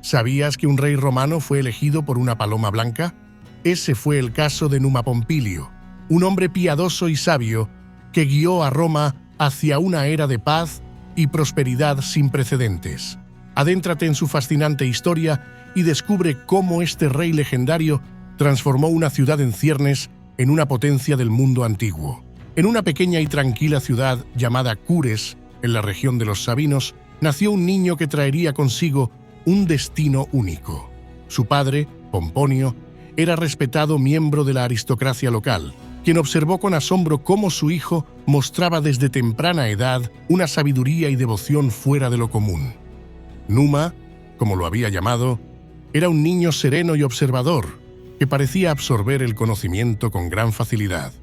¿Sabías que un rey romano fue elegido por una paloma blanca? Ese fue el caso de Numa Pompilio, un hombre piadoso y sabio que guió a Roma hacia una era de paz y prosperidad sin precedentes. Adéntrate en su fascinante historia y descubre cómo este rey legendario transformó una ciudad en ciernes en una potencia del mundo antiguo. En una pequeña y tranquila ciudad llamada Cures, en la región de los Sabinos, nació un niño que traería consigo un destino único. Su padre, Pomponio, era respetado miembro de la aristocracia local, quien observó con asombro cómo su hijo mostraba desde temprana edad una sabiduría y devoción fuera de lo común. Numa, como lo había llamado, era un niño sereno y observador, que parecía absorber el conocimiento con gran facilidad.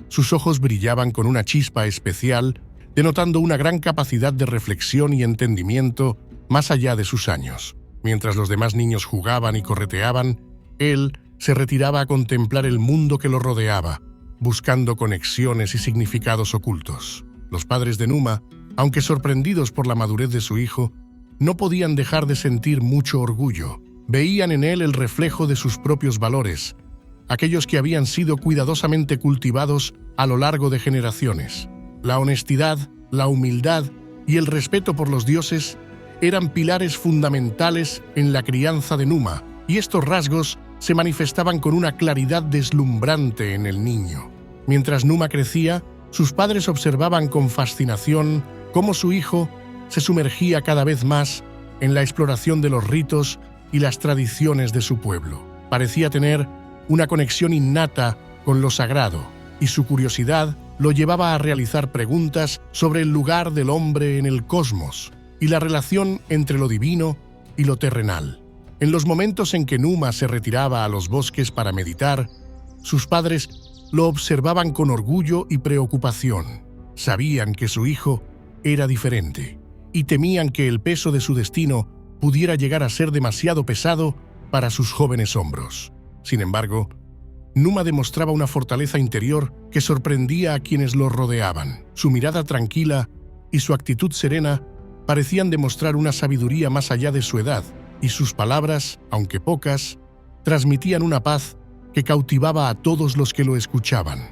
Sus ojos brillaban con una chispa especial, denotando una gran capacidad de reflexión y entendimiento más allá de sus años. Mientras los demás niños jugaban y correteaban, él se retiraba a contemplar el mundo que lo rodeaba, buscando conexiones y significados ocultos. Los padres de Numa, aunque sorprendidos por la madurez de su hijo, no podían dejar de sentir mucho orgullo. Veían en él el reflejo de sus propios valores, aquellos que habían sido cuidadosamente cultivados a lo largo de generaciones. La honestidad, la humildad y el respeto por los dioses eran pilares fundamentales en la crianza de Numa, y estos rasgos se manifestaban con una claridad deslumbrante en el niño. Mientras Numa crecía, sus padres observaban con fascinación cómo su hijo se sumergía cada vez más en la exploración de los ritos y las tradiciones de su pueblo. Parecía tener una conexión innata con lo sagrado, y su curiosidad lo llevaba a realizar preguntas sobre el lugar del hombre en el cosmos y la relación entre lo divino y lo terrenal. En los momentos en que Numa se retiraba a los bosques para meditar, sus padres lo observaban con orgullo y preocupación. Sabían que su hijo era diferente y temían que el peso de su destino pudiera llegar a ser demasiado pesado para sus jóvenes hombros. Sin embargo, Numa demostraba una fortaleza interior que sorprendía a quienes lo rodeaban. Su mirada tranquila y su actitud serena parecían demostrar una sabiduría más allá de su edad, y sus palabras, aunque pocas, transmitían una paz que cautivaba a todos los que lo escuchaban.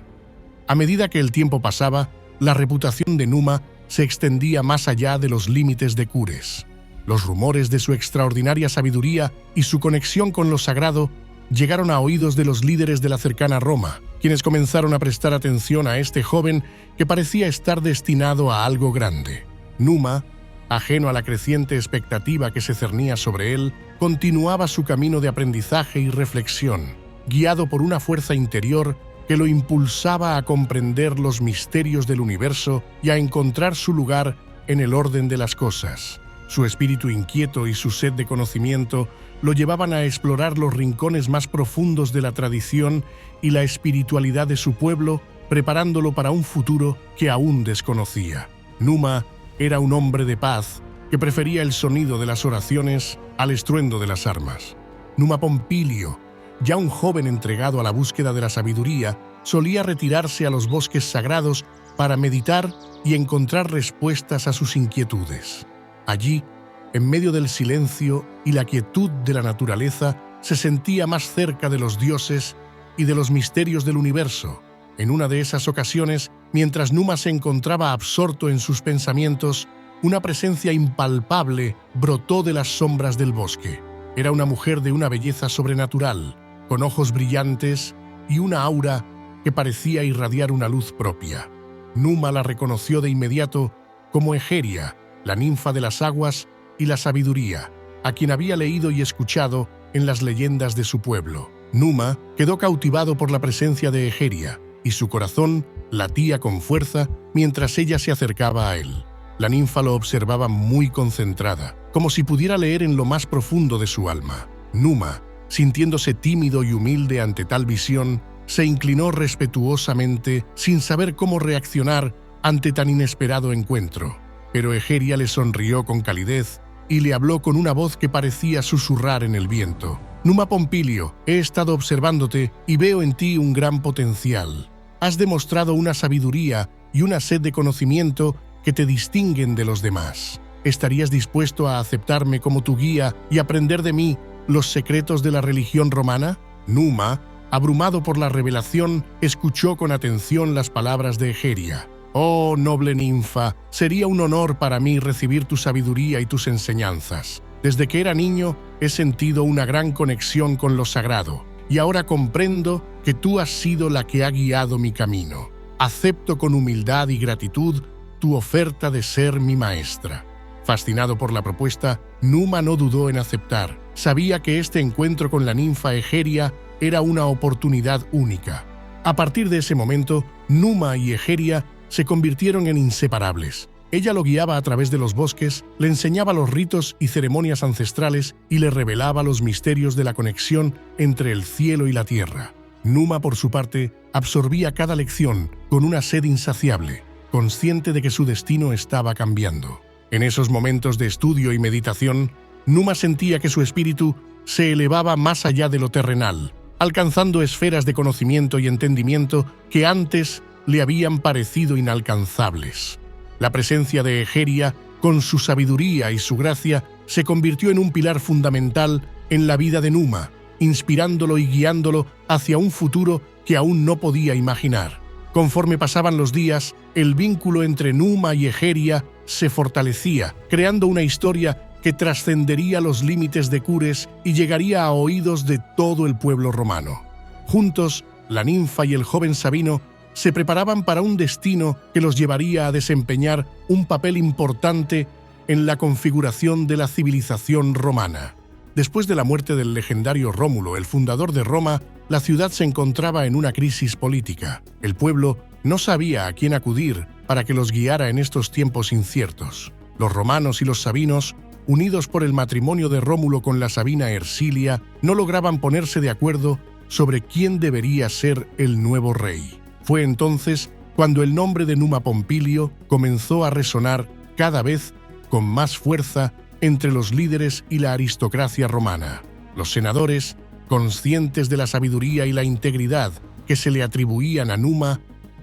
A medida que el tiempo pasaba, la reputación de Numa se extendía más allá de los límites de Cures. Los rumores de su extraordinaria sabiduría y su conexión con lo sagrado llegaron a oídos de los líderes de la cercana Roma, quienes comenzaron a prestar atención a este joven que parecía estar destinado a algo grande. Numa, ajeno a la creciente expectativa que se cernía sobre él, continuaba su camino de aprendizaje y reflexión, guiado por una fuerza interior que lo impulsaba a comprender los misterios del universo y a encontrar su lugar en el orden de las cosas. Su espíritu inquieto y su sed de conocimiento lo llevaban a explorar los rincones más profundos de la tradición y la espiritualidad de su pueblo, preparándolo para un futuro que aún desconocía. Numa era un hombre de paz que prefería el sonido de las oraciones al estruendo de las armas. Numa Pompilio, ya un joven entregado a la búsqueda de la sabiduría, solía retirarse a los bosques sagrados para meditar y encontrar respuestas a sus inquietudes. Allí, en medio del silencio y la quietud de la naturaleza, se sentía más cerca de los dioses y de los misterios del universo. En una de esas ocasiones, mientras Numa se encontraba absorto en sus pensamientos, una presencia impalpable brotó de las sombras del bosque. Era una mujer de una belleza sobrenatural, con ojos brillantes y una aura que parecía irradiar una luz propia. Numa la reconoció de inmediato como Egeria, la ninfa de las aguas y la sabiduría, a quien había leído y escuchado en las leyendas de su pueblo. Numa quedó cautivado por la presencia de Egeria, y su corazón latía con fuerza mientras ella se acercaba a él. La ninfa lo observaba muy concentrada, como si pudiera leer en lo más profundo de su alma. Numa, sintiéndose tímido y humilde ante tal visión, se inclinó respetuosamente sin saber cómo reaccionar ante tan inesperado encuentro. Pero Egeria le sonrió con calidez y le habló con una voz que parecía susurrar en el viento. Numa Pompilio, he estado observándote y veo en ti un gran potencial. Has demostrado una sabiduría y una sed de conocimiento que te distinguen de los demás. ¿estarías dispuesto a aceptarme como tu guía y aprender de mí los secretos de la religión romana? Numa, abrumado por la revelación, escuchó con atención las palabras de Egeria. «Oh, noble ninfa, sería un honor para mí recibir tu sabiduría y tus enseñanzas. Desde que era niño he sentido una gran conexión con lo sagrado, y ahora comprendo que tú has sido la que ha guiado mi camino. Acepto con humildad y gratitud tu oferta de ser mi maestra». Fascinado por la propuesta, Numa no dudó en aceptar. Sabía que este encuentro con la ninfa Egeria era una oportunidad única. A partir de ese momento, Numa y Egeria se convirtieron en inseparables. Ella lo guiaba a través de los bosques, le enseñaba los ritos y ceremonias ancestrales y le revelaba los misterios de la conexión entre el cielo y la tierra. Numa, por su parte, absorbía cada lección con una sed insaciable, consciente de que su destino estaba cambiando. En esos momentos de estudio y meditación, Numa sentía que su espíritu se elevaba más allá de lo terrenal, alcanzando esferas de conocimiento y entendimiento que antes le habían parecido inalcanzables. La presencia de Egeria, con su sabiduría y su gracia, se convirtió en un pilar fundamental en la vida de Numa, inspirándolo y guiándolo hacia un futuro que aún no podía imaginar. Conforme pasaban los días, el vínculo entre Numa y Egeria se fortalecía, creando una historia que trascendería los límites de Cures y llegaría a oídos de todo el pueblo romano. Juntos, la ninfa y el joven Sabino se preparaban para un destino que los llevaría a desempeñar un papel importante en la configuración de la civilización romana. Después de la muerte del legendario Rómulo, el fundador de Roma, la ciudad se encontraba en una crisis política. El pueblo no sabía a quién acudir para que los guiara en estos tiempos inciertos. Los romanos y los sabinos, unidos por el matrimonio de Rómulo con la sabina Ercilia, no lograban ponerse de acuerdo sobre quién debería ser el nuevo rey. Fue entonces cuando el nombre de Numa Pompilio comenzó a resonar cada vez con más fuerza entre los líderes y la aristocracia romana. Los senadores, conscientes de la sabiduría y la integridad que se le atribuían a Numa,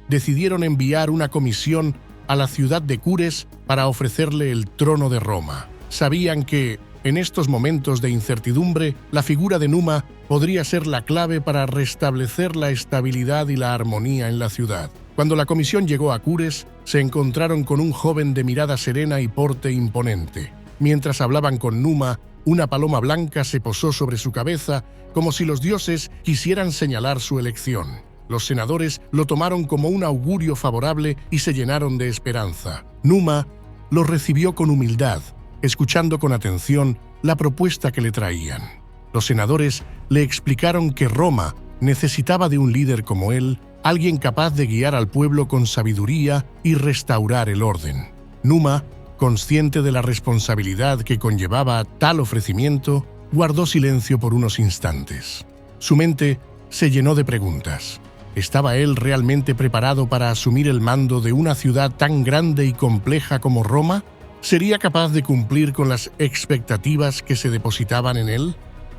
decidieron enviar una comisión a la ciudad de Cures para ofrecerle el trono de Roma. Sabían que, en estos momentos de incertidumbre, la figura de Numa podría ser la clave para restablecer la estabilidad y la armonía en la ciudad. Cuando la comisión llegó a Cures, se encontraron con un joven de mirada serena y porte imponente. Mientras hablaban con Numa, una paloma blanca se posó sobre su cabeza, como si los dioses quisieran señalar su elección. Los senadores lo tomaron como un augurio favorable y se llenaron de esperanza. Numa lo recibió con humildad, escuchando con atención la propuesta que le traían. Los senadores le explicaron que Roma necesitaba de un líder como él, alguien capaz de guiar al pueblo con sabiduría y restaurar el orden. Numa, consciente de la responsabilidad que conllevaba tal ofrecimiento, guardó silencio por unos instantes. Su mente se llenó de preguntas. ¿Estaba él realmente preparado para asumir el mando de una ciudad tan grande y compleja como Roma? ¿Sería capaz de cumplir con las expectativas que se depositaban en él?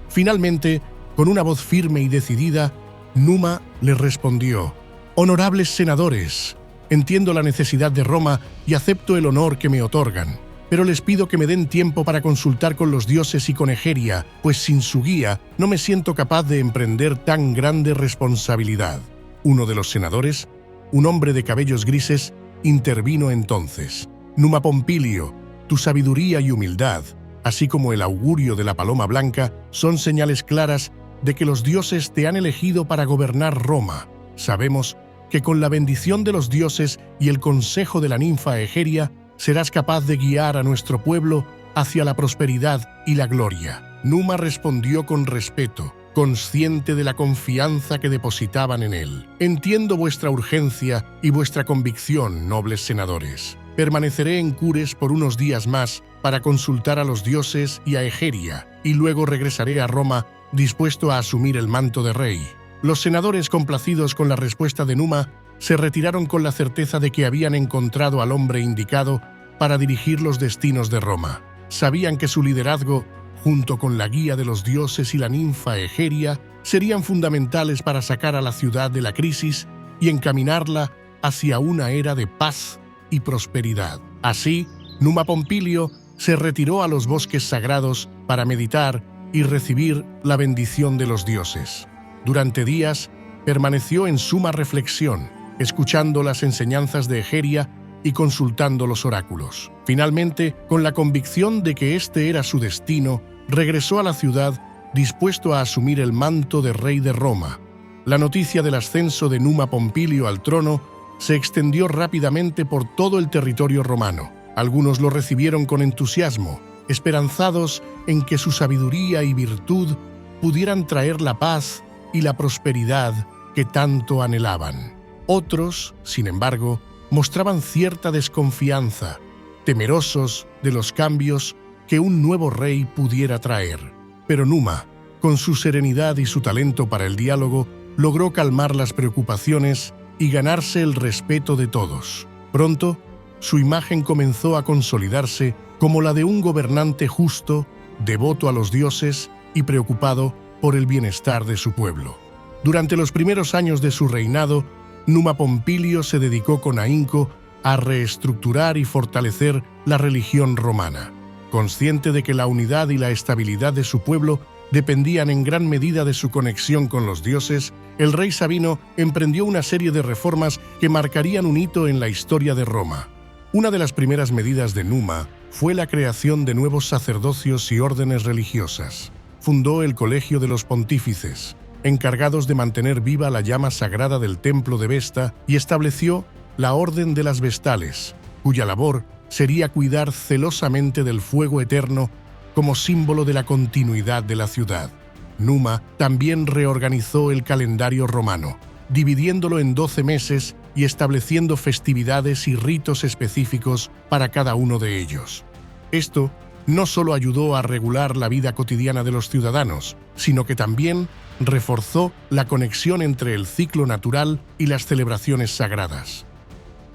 Finalmente, con una voz firme y decidida, Numa le respondió: «Honorables senadores, entiendo la necesidad de Roma y acepto el honor que me otorgan, pero les pido que me den tiempo para consultar con los dioses y con Egeria, pues sin su guía no me siento capaz de emprender tan grande responsabilidad». Uno de los senadores, un hombre de cabellos grises, intervino entonces: «Numa Pompilio, tu sabiduría y humildad, así como el augurio de la paloma blanca, son señales claras de que los dioses te han elegido para gobernar Roma. Sabemos que con la bendición de los dioses y el consejo de la ninfa Egeria, serás capaz de guiar a nuestro pueblo hacia la prosperidad y la gloria». Numa respondió con respeto, consciente de la confianza que depositaban en él. «Entiendo vuestra urgencia y vuestra convicción, nobles senadores. Permaneceré en Cures por unos días más para consultar a los dioses y a Egeria, y luego regresaré a Roma dispuesto a asumir el manto de rey». Los senadores, complacidos con la respuesta de Numa, se retiraron con la certeza de que habían encontrado al hombre indicado para dirigir los destinos de Roma. Sabían que su liderazgo, junto con la guía de los dioses y la ninfa Egeria, serían fundamentales para sacar a la ciudad de la crisis y encaminarla hacia una era de paz y prosperidad. Así, Numa Pompilio se retiró a los bosques sagrados para meditar y recibir la bendición de los dioses. Durante días, permaneció en suma reflexión, escuchando las enseñanzas de Egeria y consultando los oráculos. Finalmente, con la convicción de que este era su destino, regresó a la ciudad dispuesto a asumir el manto de rey de Roma. La noticia del ascenso de Numa Pompilio al trono se extendió rápidamente por todo el territorio romano. Algunos lo recibieron con entusiasmo, esperanzados en que su sabiduría y virtud pudieran traer la paz y la prosperidad que tanto anhelaban. Otros, sin embargo, mostraban cierta desconfianza, temerosos de los cambios que un nuevo rey pudiera traer. Pero Numa, con su serenidad y su talento para el diálogo, logró calmar las preocupaciones y ganarse el respeto de todos. Pronto, su imagen comenzó a consolidarse como la de un gobernante justo, devoto a los dioses y preocupado por el bienestar de su pueblo. Durante los primeros años de su reinado, Numa Pompilio se dedicó con ahínco a reestructurar y fortalecer la religión romana. Consciente de que la unidad y la estabilidad de su pueblo dependían en gran medida de su conexión con los dioses, el rey Sabino emprendió una serie de reformas que marcarían un hito en la historia de Roma. Una de las primeras medidas de Numa fue la creación de nuevos sacerdocios y órdenes religiosas. Fundó el Colegio de los Pontífices, encargados de mantener viva la llama sagrada del templo de Vesta, y estableció la Orden de las Vestales, cuya labor sería cuidar celosamente del fuego eterno como símbolo de la continuidad de la ciudad. Numa también reorganizó el calendario romano, dividiéndolo en 12 meses y estableciendo festividades y ritos específicos para cada uno de ellos. Esto no solo ayudó a regular la vida cotidiana de los ciudadanos, sino que también reforzó la conexión entre el ciclo natural y las celebraciones sagradas.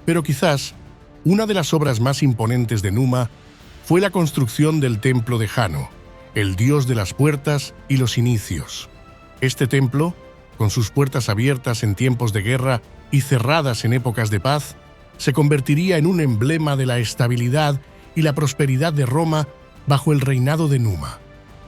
Pero quizás una de las obras más imponentes de Numa fue la construcción del templo de Jano, el dios de las puertas y los inicios. Este templo, con sus puertas abiertas en tiempos de guerra y cerradas en épocas de paz, se convertiría en un emblema de la estabilidad y la prosperidad de Roma bajo el reinado de Numa.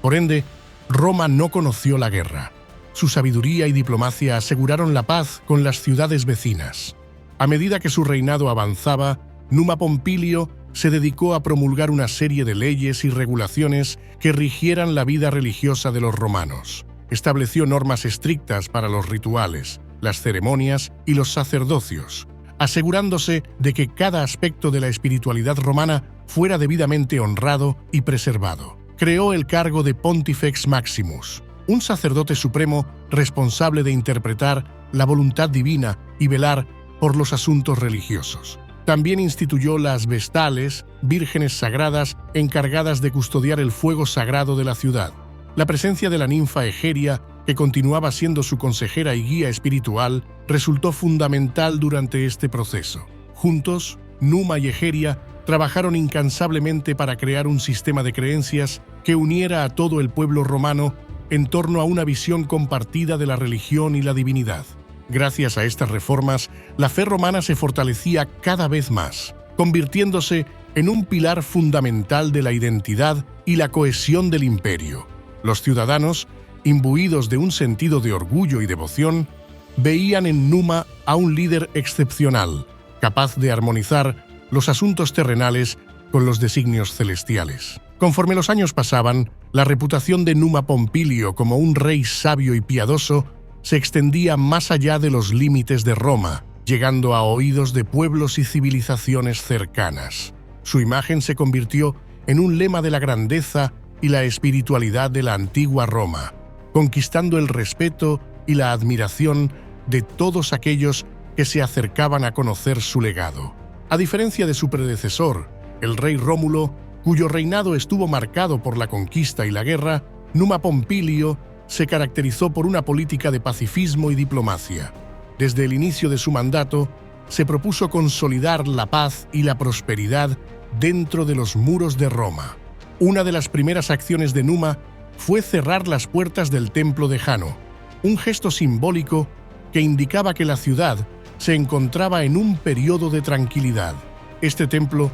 Por ende, Roma no conoció la guerra. Su sabiduría y diplomacia aseguraron la paz con las ciudades vecinas. A medida que su reinado avanzaba, Numa Pompilio se dedicó a promulgar una serie de leyes y regulaciones que rigieran la vida religiosa de los romanos. Estableció normas estrictas para los rituales, las ceremonias y los sacerdocios, asegurándose de que cada aspecto de la espiritualidad romana fuera debidamente honrado y preservado. Creó el cargo de Pontifex Maximus, un sacerdote supremo responsable de interpretar la voluntad divina y velar por los asuntos religiosos. También instituyó las Vestales, vírgenes sagradas encargadas de custodiar el fuego sagrado de la ciudad. La presencia de la ninfa Egeria, que continuaba siendo su consejera y guía espiritual, resultó fundamental durante este proceso. Juntos, Numa y Egeria trabajaron incansablemente para crear un sistema de creencias que uniera a todo el pueblo romano en torno a una visión compartida de la religión y la divinidad. Gracias a estas reformas, la fe romana se fortalecía cada vez más, convirtiéndose en un pilar fundamental de la identidad y la cohesión del imperio. Los ciudadanos, imbuidos de un sentido de orgullo y devoción, veían en Numa a un líder excepcional, capaz de armonizar los asuntos terrenales con los designios celestiales. Conforme los años pasaban, la reputación de Numa Pompilio como un rey sabio y piadoso se extendía más allá de los límites de Roma, llegando a oídos de pueblos y civilizaciones cercanas. Su imagen se convirtió en un lema de la grandeza y la espiritualidad de la antigua Roma, conquistando el respeto y la admiración de todos aquellos que se acercaban a conocer su legado. A diferencia de su predecesor, el rey Rómulo, cuyo reinado estuvo marcado por la conquista y la guerra, Numa Pompilio se caracterizó por una política de pacifismo y diplomacia. Desde el inicio de su mandato, se propuso consolidar la paz y la prosperidad dentro de los muros de Roma. Una de las primeras acciones de Numa fue cerrar las puertas del templo de Jano, un gesto simbólico que indicaba que la ciudad se encontraba en un periodo de tranquilidad. Este templo,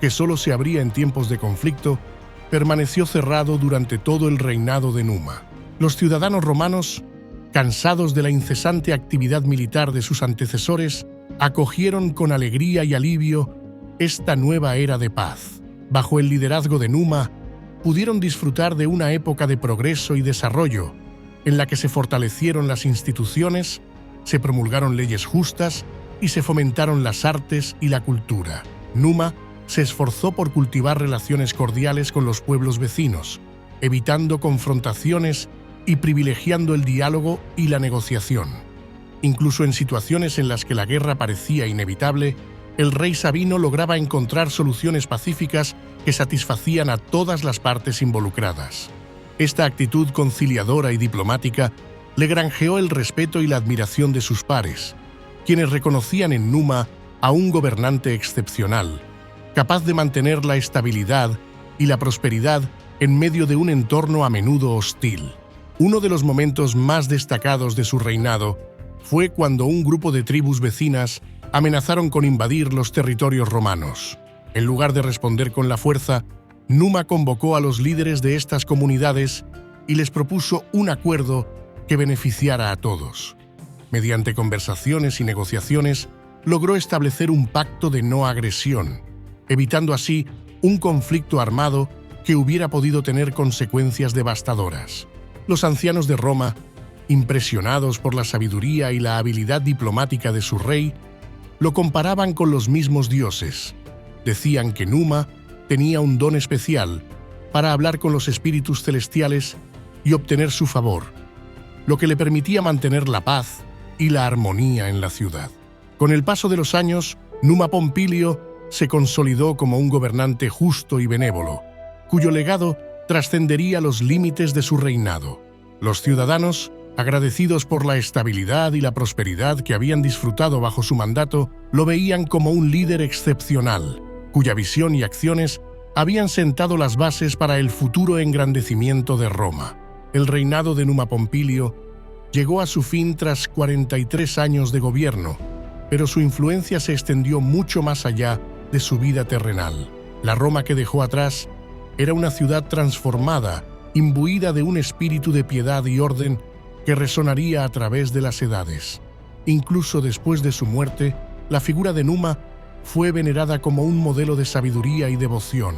que solo se abría en tiempos de conflicto, permaneció cerrado durante todo el reinado de Numa. Los ciudadanos romanos, cansados de la incesante actividad militar de sus antecesores, acogieron con alegría y alivio esta nueva era de paz. Bajo el liderazgo de Numa, pudieron disfrutar de una época de progreso y desarrollo, en la que se fortalecieron las instituciones, se promulgaron leyes justas y se fomentaron las artes y la cultura. Numa se esforzó por cultivar relaciones cordiales con los pueblos vecinos, evitando confrontaciones y privilegiando el diálogo y la negociación. Incluso en situaciones en las que la guerra parecía inevitable, el rey Sabino lograba encontrar soluciones pacíficas que satisfacían a todas las partes involucradas. Esta actitud conciliadora y diplomática le granjeó el respeto y la admiración de sus pares, quienes reconocían en Numa a un gobernante excepcional, capaz de mantener la estabilidad y la prosperidad en medio de un entorno a menudo hostil. Uno de los momentos más destacados de su reinado fue cuando un grupo de tribus vecinas amenazaron con invadir los territorios romanos. En lugar de responder con la fuerza, Numa convocó a los líderes de estas comunidades y les propuso un acuerdo que beneficiara a todos. Mediante conversaciones y negociaciones, logró establecer un pacto de no agresión, evitando así un conflicto armado que hubiera podido tener consecuencias devastadoras. Los ancianos de Roma, impresionados por la sabiduría y la habilidad diplomática de su rey, lo comparaban con los mismos dioses. Decían que Numa tenía un don especial para hablar con los espíritus celestiales y obtener su favor, lo que le permitía mantener la paz y la armonía en la ciudad. Con el paso de los años, Numa Pompilio se consolidó como un gobernante justo y benévolo, cuyo legado trascendería los límites de su reinado. Los ciudadanos, agradecidos por la estabilidad y la prosperidad que habían disfrutado bajo su mandato, lo veían como un líder excepcional, cuya visión y acciones habían sentado las bases para el futuro engrandecimiento de Roma. El reinado de Numa Pompilio llegó a su fin tras 43 años de gobierno, pero su influencia se extendió mucho más allá de su vida terrenal. La Roma que dejó atrás era una ciudad transformada, imbuida de un espíritu de piedad y orden que resonaría a través de las edades. Incluso después de su muerte, la figura de Numa fue venerada como un modelo de sabiduría y devoción.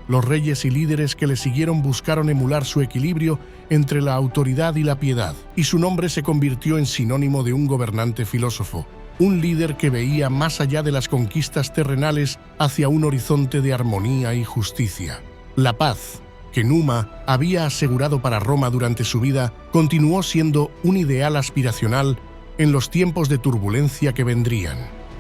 Los reyes y líderes que le siguieron buscaron emular su equilibrio entre la autoridad y la piedad, y su nombre se convirtió en sinónimo de un gobernante filósofo, un líder que veía más allá de las conquistas terrenales hacia un horizonte de armonía y justicia. La paz que Numa había asegurado para Roma durante su vida continuó siendo un ideal aspiracional en los tiempos de turbulencia que vendrían.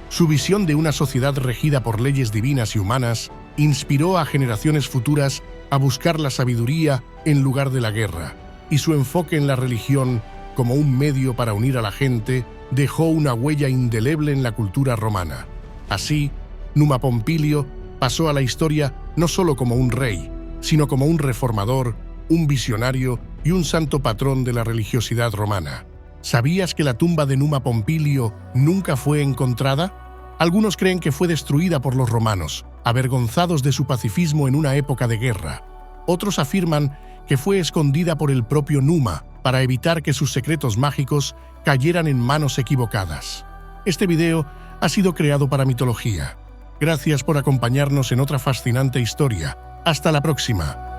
Su visión de una sociedad regida por leyes divinas y humanas inspiró a generaciones futuras a buscar la sabiduría en lugar de la guerra, y su enfoque en la religión como un medio para unir a la gente dejó una huella indeleble en la cultura romana. Así, Numa Pompilio pasó a la historia no solo como un rey, sino como un reformador, un visionario y un santo patrón de la religiosidad romana. ¿Sabías que la tumba de Numa Pompilio nunca fue encontrada? Algunos creen que fue destruida por los romanos, avergonzados de su pacifismo en una época de guerra. Otros afirman que fue escondida por el propio Numa para evitar que sus secretos mágicos cayeran en manos equivocadas. Este video ha sido creado para Mitología. Gracias por acompañarnos en otra fascinante historia. Hasta la próxima.